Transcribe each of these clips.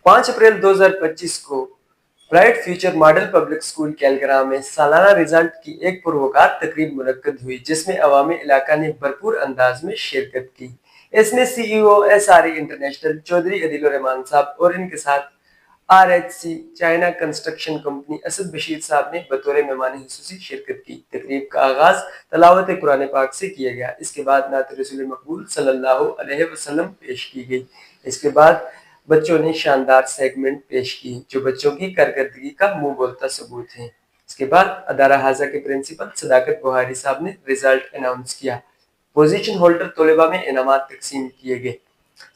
5 April 2025 को bright future model public school Kalagram में सालाना रिजल्ट की एक पुरवकार तकरीब मुनक्कद हुई, जिसमें अवामी इलाका ने भरपूर अंदाज में शिरकत की। इसमें CEO SRE international Chaudhry Adeel Rehman sahab और इनके साथ RHC China construction company Asad Bashir sahab ने बतौर मेहमान खुसूसी शिरकत की। तकरीब का आगाज तलावत कुरान पाक से किया गया। इसके बाद नात रसूल मकबूल सल्लल्लाहु अलैहि वसल्लम पेश की गई। इसके बाद बच्चों ने शानदार सेगमेंट पेश किए जो बच्चों की कारकर्दगी का मुंह बोलता सबूत है। इसके बाद अदारा हाजा के प्रिंसिपल सदाकत बुहारी साहब ने रिजल्ट अनाउंस किया। पोजीशन होल्डर तलबा में इनामात तकसीम किए गए।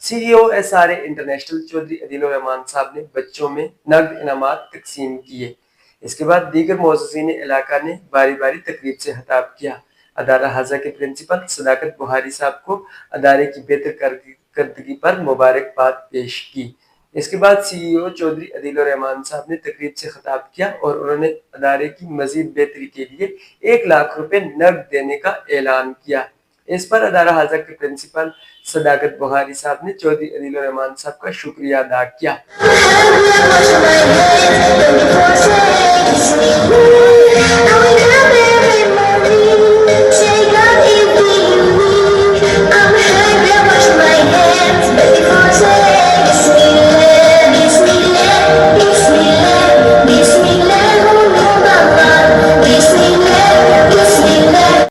CEO SRE international Chaudhry Adeel Rehman sahab ने बच्चों में नगद इनामात तकसीम किए। इसके बाद दीगर मुअज़्ज़िज़ीन इलाका ने बारी बारी तकरीब से खिताब किया। अदारा हाजा के प्रिंसिपल सदाकत बुहारी साहब को अदारे की बेहतर कारकर्दगी पर मुबारकबाद पेश की। इसके बाद CEO चौधरी अदील रहमान साहब ने तकरीब से खिताब किया और उन्होंने अदारे की मजीद बेहतरी के लिए 1 लाख रुपए नकद देने का ऐलान किया। इस पर अदारा हाजा के प्रिंसिपल सदाकत बुहारी साहब ने चौधरी अदील रहमान साहब का शुक्रिया अदा किया।